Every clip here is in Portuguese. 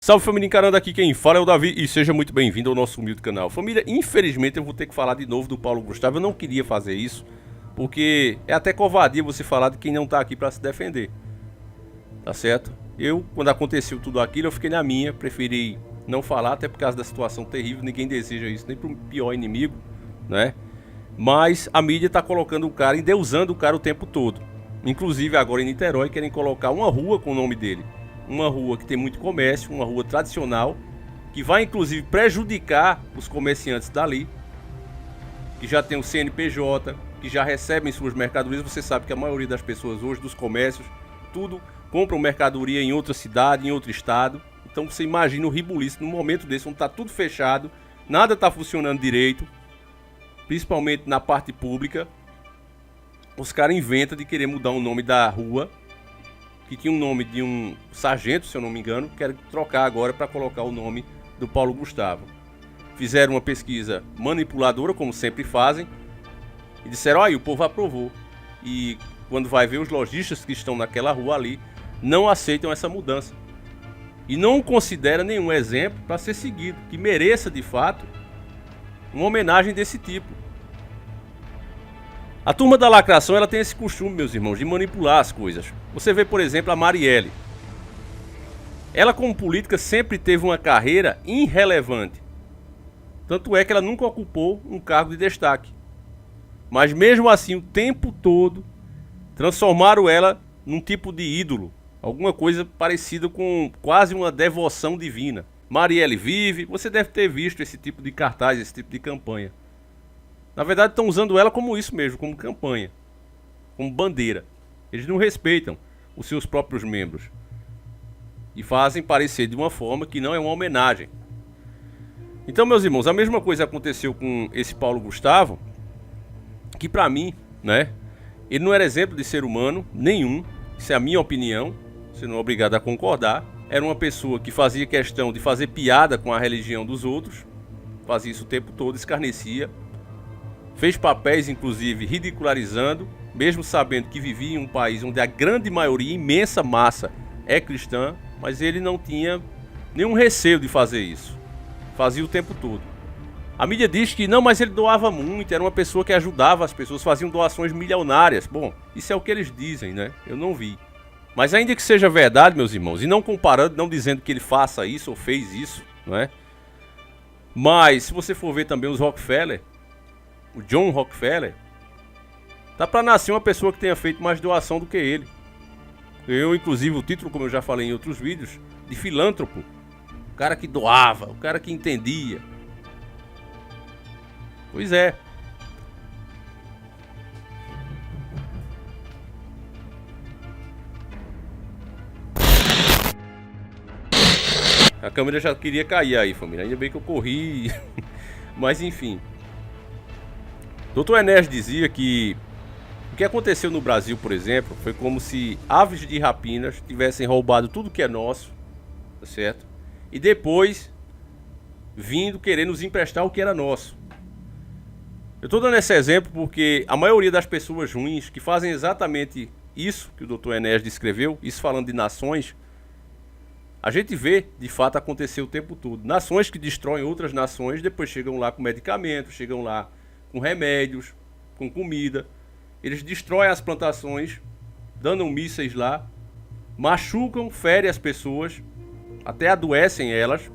Salve família encarando, aqui quem fala é o Davi e seja muito bem-vindo ao nosso humilde canal. Família, infelizmente eu vou ter que falar de novo do Paulo Gustavo. Eu não queria fazer isso, porque é até covardia você falar de quem não tá aqui pra se defender. Tá certo? Eu, quando aconteceu tudo aquilo, eu fiquei na minha, preferi não falar, até por causa da situação terrível. Ninguém deseja isso, nem pro pior inimigo, né? Mas a mídia tá colocando o cara, endeusando o cara o tempo todo. Inclusive agora em Niterói querem colocar uma rua com o nome dele. Uma rua que tem muito comércio, uma rua tradicional, que vai inclusive prejudicar os comerciantes dali, que já tem o CNPJ, que já recebem suas mercadorias. Você sabe que a maioria das pessoas hoje, dos comércios, tudo compram mercadoria em outra cidade, em outro estado. Então você imagina o ribuliço num momento desse, onde está tudo fechado, nada está funcionando direito, principalmente na parte pública. Os caras inventam de querer mudar o nome da rua, que tinha o nome de um sargento, se eu não me engano, querem trocar agora para colocar o nome do Paulo Gustavo. Fizeram uma pesquisa manipuladora, como sempre fazem, e disseram, o povo aprovou. E quando vai ver, os lojistas que estão naquela rua ali não aceitam essa mudança. E não considera nenhum exemplo para ser seguido, que mereça de fato uma homenagem desse tipo. A turma da lacração, ela tem esse costume, meus irmãos, de manipular as coisas. Você vê, por exemplo, a Marielle. Ela, como política, sempre teve uma carreira irrelevante. Tanto é que ela nunca ocupou um cargo de destaque. Mas mesmo assim, o tempo todo, transformaram ela num tipo de ídolo. Alguma coisa parecida com quase uma devoção divina. Marielle vive, você deve ter visto esse tipo de cartaz, esse tipo de campanha. Na verdade estão usando ela como isso mesmo, como campanha, como bandeira. Eles não respeitam os seus próprios membros e fazem parecer de uma forma que não é uma homenagem. Então, meus irmãos, a mesma coisa aconteceu com esse Paulo Gustavo, que pra mim, né, ele não era exemplo de ser humano nenhum. Isso é a minha opinião, você não é obrigado a concordar. Era uma pessoa que fazia questão de fazer piada com a religião dos outros, fazia isso o tempo todo, escarnecia. Fez papéis, inclusive, ridicularizando, mesmo sabendo que vivia em um país onde a grande maioria, imensa massa, é cristã, mas ele não tinha nenhum receio de fazer isso. Fazia o tempo todo. A mídia diz que não, mas ele doava muito, era uma pessoa que ajudava as pessoas, faziam doações milionárias. Bom, isso é o que eles dizem, né? Eu não vi. Mas ainda que seja verdade, meus irmãos, e não comparando, não dizendo que ele faça isso ou fez isso, não é? Mas, se você for ver também os Rockefeller, o John Rockefeller, tá pra nascer uma pessoa que tenha feito mais doação do que ele. Eu, inclusive, o título, como eu já falei em outros vídeos, de filântropo. O cara que doava, o cara que entendia. Pois é. A câmera já queria cair aí, família. Ainda bem que eu corri. Mas enfim. Dr. Enéas dizia que o que aconteceu no Brasil, por exemplo, foi como se aves de rapinas tivessem roubado tudo que é nosso, tá certo? E depois vindo querer nos emprestar o que era nosso. Eu tô dando esse exemplo porque a maioria das pessoas ruins que fazem exatamente isso que o Dr. Enéas descreveu, isso falando de nações, a gente vê de fato acontecer o tempo todo. Nações que destroem outras nações, depois chegam lá com medicamentos, chegam lá com remédios, com comida. Eles destroem as plantações, dando mísseis lá, machucam, ferem as pessoas, até adoecem elas.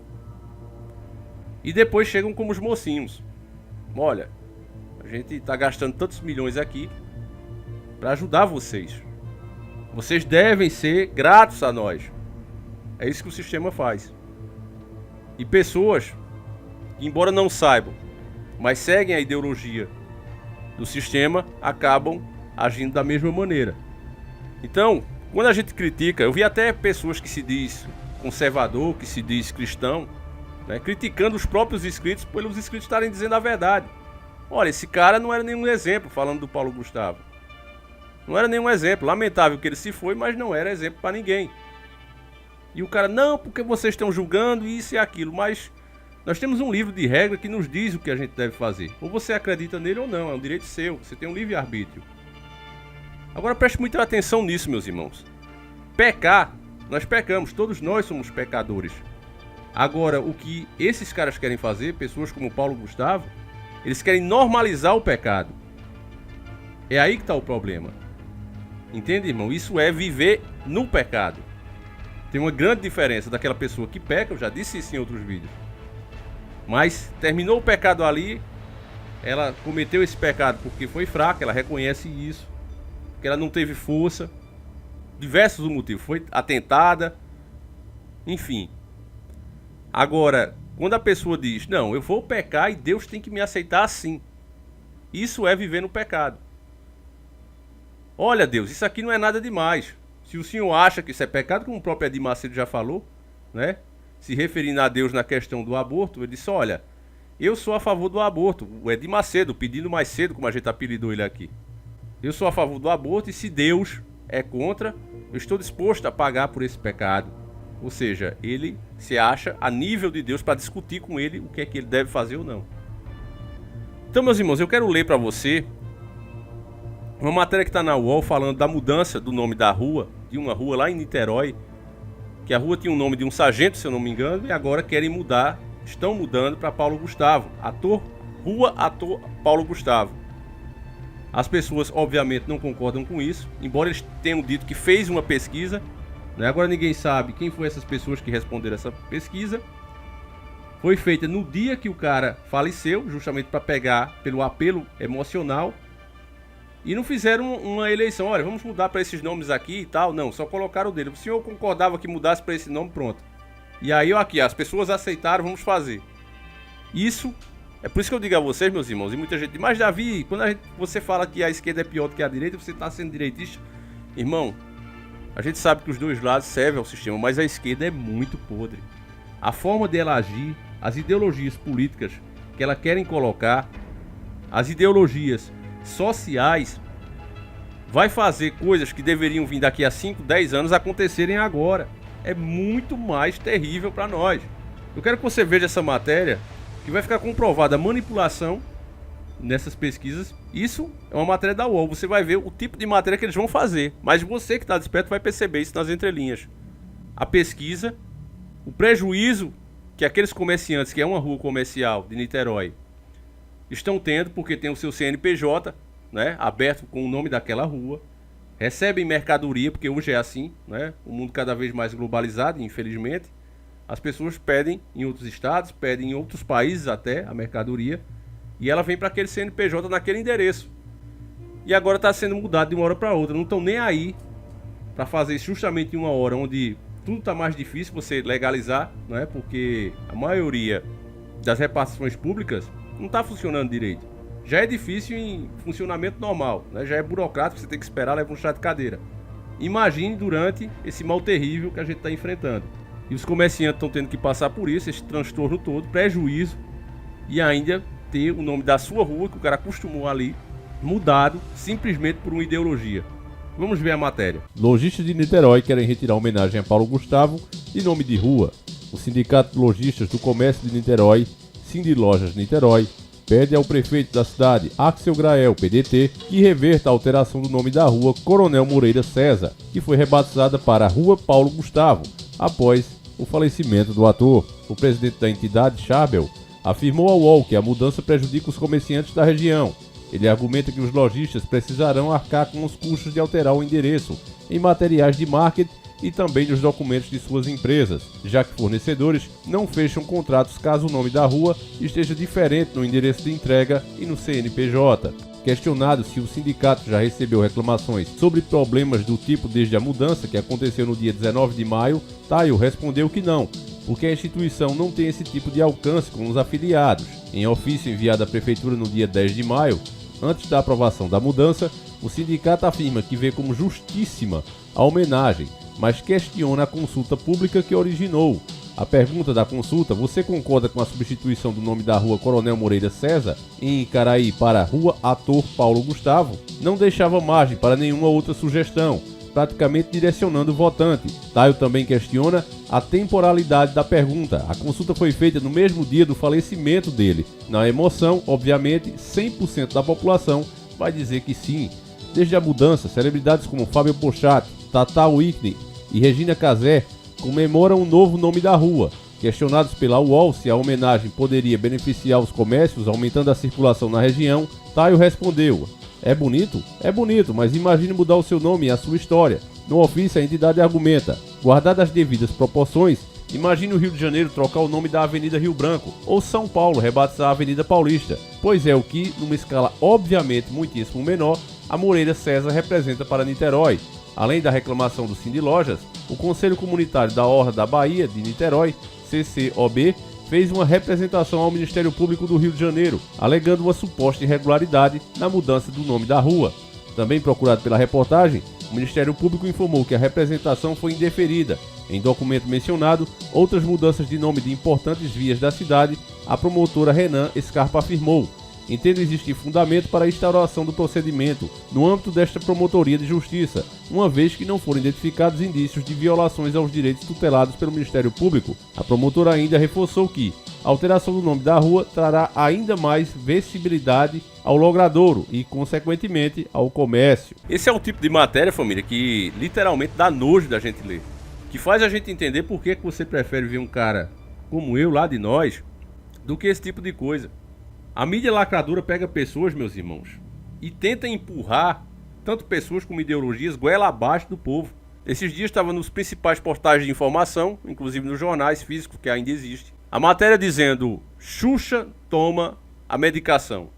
E depois chegam como os mocinhos. Olha, a gente está gastando tantos milhões aqui para ajudar vocês. Vocês devem ser gratos a nós. É isso que o sistema faz. E pessoas que, embora não saibam, mas seguem a ideologia do sistema, acabam agindo da mesma maneira. Então, quando a gente critica, eu vi até pessoas que se diz conservador, que se diz cristão, né, criticando os próprios inscritos, pelos inscritos estarem dizendo a verdade. Olha, esse cara não era nenhum exemplo, falando do Paulo Gustavo. Não era nenhum exemplo. Lamentável que ele se foi, mas não era exemplo para ninguém. E o cara, não, porque vocês estão julgando isso e aquilo, mas nós temos um livro de regra que nos diz o que a gente deve fazer. Ou você acredita nele ou não, é um direito seu, você tem um livre-arbítrio. Agora preste muita atenção nisso, meus irmãos. Pecar, nós pecamos, todos nós somos pecadores. Agora, o que esses caras querem fazer, pessoas como Paulo Gustavo, eles querem normalizar o pecado. É aí que está o problema. Entende, irmão? Isso é viver no pecado. Tem uma grande diferença daquela pessoa que peca, eu já disse isso em outros vídeos. Mas terminou o pecado ali, ela cometeu esse pecado porque foi fraca, ela reconhece isso, porque ela não teve força, diversos motivos, foi atentada, enfim. Agora, quando a pessoa diz, não, eu vou pecar e Deus tem que me aceitar assim, isso é viver no pecado. Olha, Deus, isso aqui não é nada demais. Se o senhor acha que isso é pecado, como o próprio Edir Macedo já falou, né? Se referindo a Deus na questão do aborto, ele disse, olha, eu sou a favor do aborto. O Edir Macedo, pedindo mais cedo, como a gente apelidou ele aqui. Eu sou a favor do aborto e se Deus é contra, eu estou disposto a pagar por esse pecado. Ou seja, ele se acha a nível de Deus para discutir com ele o que é que ele deve fazer ou não. Então, meus irmãos, eu quero ler para você uma matéria que está na UOL falando da mudança do nome da rua, de uma rua lá em Niterói, que a rua tinha o nome de um sargento, se eu não me engano, e agora querem mudar, estão mudando para Paulo Gustavo, Rua Ator Paulo Gustavo. As pessoas, obviamente, não concordam com isso, embora eles tenham dito que fez uma pesquisa, né? Agora ninguém sabe quem foram essas pessoas que responderam essa pesquisa. Foi feita no dia que o cara faleceu, justamente para pegar pelo apelo emocional. E não fizeram uma eleição, olha, vamos mudar para esses nomes aqui e tal. Não, só colocaram o dele. O senhor concordava que mudasse para esse nome, pronto. E aí, ó, aqui, as pessoas aceitaram, vamos fazer. Isso, é por isso que eu digo a vocês, meus irmãos, e muita gente diz, mas Davi, quando você fala que a esquerda é pior do que a direita, você está sendo direitista. Irmão, a gente sabe que os dois lados servem ao sistema, mas a esquerda é muito podre. A forma dela agir, as ideologias políticas que ela querem colocar, as ideologias sociais, vai fazer coisas que deveriam vir daqui a 5, 10 anos acontecerem agora. É muito mais terrível para nós. Eu quero que você veja essa matéria, que vai ficar comprovada a manipulação nessas pesquisas. Isso é uma matéria da UOL. Você vai ver o tipo de matéria que eles vão fazer, mas você que está desperto vai perceber isso nas entrelinhas. A pesquisa, o prejuízo que aqueles comerciantes, que é uma rua comercial de Niterói, estão tendo, porque tem o seu CNPJ, né, aberto com o nome daquela rua, recebem mercadoria, porque hoje é assim, né, o mundo cada vez mais globalizado, infelizmente, as pessoas pedem em outros estados, pedem em outros países até a mercadoria, e ela vem para aquele CNPJ naquele endereço. E agora está sendo mudado de uma hora para outra, não estão nem aí para fazer isso justamente em uma hora onde tudo está mais difícil você legalizar, né, porque a maioria das repartições públicas não está funcionando direito. Já é difícil em funcionamento normal, né? Já é burocrático, você tem que esperar, leva um chá de cadeira. Imagine durante esse mal terrível que a gente está enfrentando. E os comerciantes estão tendo que passar por isso, esse transtorno todo, prejuízo, e ainda ter o nome da sua rua, que o cara acostumou ali, mudado simplesmente por uma ideologia. Vamos ver a matéria. Lojistas de Niterói querem retirar homenagem a Paulo Gustavo em nome de rua. O Sindicato de Lojistas do Comércio de Niterói, Sindilojas Niterói, pede ao prefeito da cidade, Axel Grael, PDT, que reverta a alteração do nome da rua Coronel Moreira César, que foi rebatizada para Rua Paulo Gustavo, após o falecimento do ator. O presidente da entidade, Chabel, afirmou ao UOL que a mudança prejudica os comerciantes da região. Ele argumenta que os lojistas precisarão arcar com os custos de alterar o endereço em materiais de marketing e também nos documentos de suas empresas, já que fornecedores não fecham contratos caso o nome da rua esteja diferente no endereço de entrega e no CNPJ. Questionado se o sindicato já recebeu reclamações sobre problemas do tipo desde a mudança que aconteceu no dia 19 de maio, Taio respondeu que não, porque a instituição não tem esse tipo de alcance com os afiliados. Em ofício enviado à prefeitura no dia 10 de maio, antes da aprovação da mudança, o sindicato afirma que vê como justíssima a homenagem, mas questiona a consulta pública que originou. A pergunta da consulta, você concorda com a substituição do nome da rua Coronel Moreira César em Icaraí para Rua Ator Paulo Gustavo, não deixava margem para nenhuma outra sugestão, praticamente direcionando o votante. Taio também questiona a temporalidade da pergunta. A consulta foi feita no mesmo dia do falecimento dele. Na emoção, obviamente, 100% da população vai dizer que sim. Desde a mudança, celebridades como Fábio Pochatti, Tata Whitney e Regina Casé comemoram o novo nome da rua. Questionados pela UOL se a homenagem poderia beneficiar os comércios, aumentando a circulação na região, Taio respondeu: "É bonito? É bonito, mas imagine mudar o seu nome e a sua história." No ofício, a entidade argumenta: guardadas as devidas proporções, imagine o Rio de Janeiro trocar o nome da Avenida Rio Branco, ou São Paulo rebatizar a Avenida Paulista, pois é o que, numa escala obviamente muitíssimo menor, a Moreira César representa para Niterói. Além da reclamação do Cindy Lojas, o Conselho Comunitário da Orla da Bahia de Niterói, CCOB, fez uma representação ao Ministério Público do Rio de Janeiro, alegando uma suposta irregularidade na mudança do nome da rua. Também procurado pela reportagem, o Ministério Público informou que a representação foi indeferida. Em documento mencionado, outras mudanças de nome de importantes vias da cidade, a promotora Renan Scarpa afirmou: "Entendo existir fundamento para a instauração do procedimento no âmbito desta promotoria de justiça, uma vez que não foram identificados indícios de violações aos direitos tutelados pelo Ministério Público." A promotora ainda reforçou que a alteração do nome da rua trará ainda mais visibilidade ao logradouro e, consequentemente, ao comércio. Esse é o tipo de matéria, família, que literalmente dá nojo da gente ler. Que faz a gente entender por que você prefere ver um cara como eu, lá de nós, do que esse tipo de coisa. A mídia lacradora pega pessoas, meus irmãos, e tenta empurrar tanto pessoas como ideologias goela abaixo do povo. Esses dias estava nos principais portais de informação, inclusive nos jornais físicos que ainda existem, a matéria dizendo: Xuxa toma a medicação.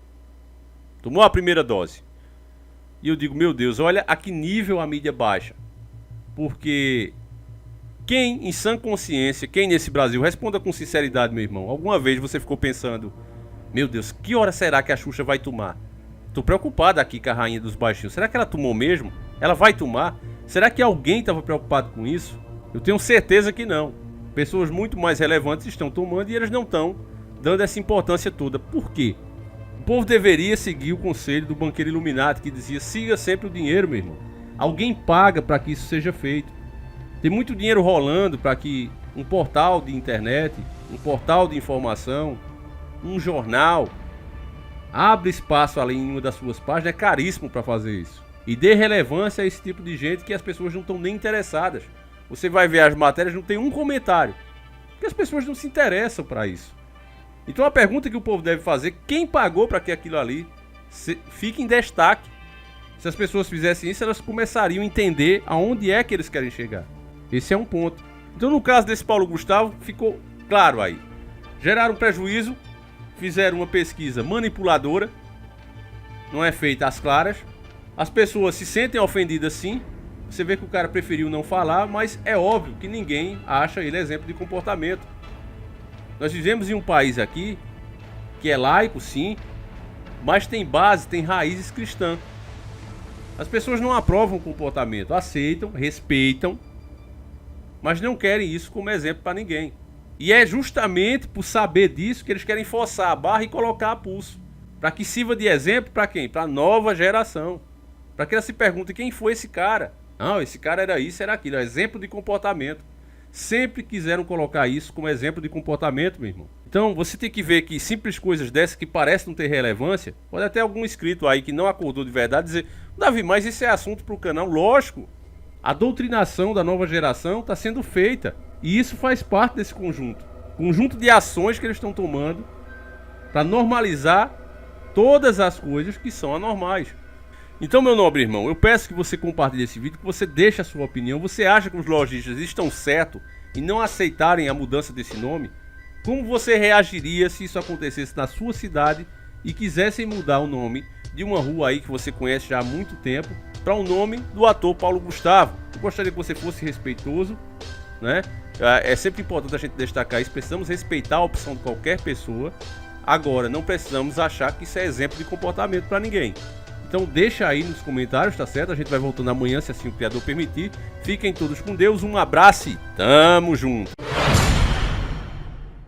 Tomou a primeira dose. E eu digo, meu Deus, olha a que nível a mídia baixa. Porque quem em sã consciência, quem nesse Brasil, responda com sinceridade, meu irmão, alguma vez você ficou pensando: meu Deus, que hora será que a Xuxa vai tomar? Tô preocupado aqui com a rainha dos baixinhos. Será que ela tomou mesmo? Ela vai tomar? Será que alguém estava preocupado com isso? Eu tenho certeza que não. Pessoas muito mais relevantes estão tomando e eles não estão dando essa importância toda. Por quê? O povo deveria seguir o conselho do banqueiro Illuminati, que dizia: siga sempre o dinheiro, meu irmão. Alguém paga para que isso seja feito. Tem muito dinheiro rolando para que um portal de internet, um portal de informação, um jornal abra espaço ali em uma das suas páginas. É caríssimo para fazer isso. E dê relevância a esse tipo de gente que as pessoas não estão nem interessadas. Você vai ver as matérias, não tem um comentário, porque as pessoas não se interessam para isso. Então a pergunta que o povo deve fazer: quem pagou para que aquilo ali fique em destaque? Se as pessoas fizessem isso, elas começariam a entender aonde é que eles querem chegar. Esse é um ponto. Então no caso desse Paulo Gustavo, ficou claro aí. Geraram prejuízo, fizeram uma pesquisa manipuladora, não é feita às claras. As pessoas se sentem ofendidas sim. Você vê que o cara preferiu não falar, mas é óbvio que ninguém acha ele exemplo de comportamento. Nós vivemos em um país aqui que é laico, sim, mas tem base, tem raízes cristãs. As pessoas não aprovam o comportamento, aceitam, respeitam, mas não querem isso como exemplo para ninguém. E é justamente por saber disso que eles querem forçar a barra e colocar a pulso, para que sirva de exemplo para quem? Para a nova geração. Para que ela se pergunte: quem foi esse cara? Não, esse cara era isso, era aquilo, é exemplo de comportamento. Sempre quiseram colocar isso como exemplo de comportamento, meu irmão. Então você tem que ver que simples coisas dessas que parecem não ter relevância, pode até algum inscrito aí que não acordou de verdade dizer: Davi, mas isso é assunto para o canal. Lógico, a doutrinação da nova geração está sendo feita, e isso faz parte desse conjunto de ações que eles estão tomando para normalizar todas as coisas que são anormais. Então, meu nobre irmão, eu peço que você compartilhe esse vídeo, que você deixe a sua opinião. Você acha que os lojistas estão certos em não aceitarem a mudança desse nome? Como você reagiria se isso acontecesse na sua cidade e quisessem mudar o nome de uma rua aí que você conhece já há muito tempo para o nome do ator Paulo Gustavo? Eu gostaria que você fosse respeitoso, né? É sempre importante a gente destacar isso. Precisamos respeitar a opção de qualquer pessoa. Agora, não precisamos achar que isso é exemplo de comportamento para ninguém. Então deixa aí nos comentários, tá certo? A gente vai voltando amanhã, se assim o Criador permitir. Fiquem todos com Deus, um abraço e tamo junto!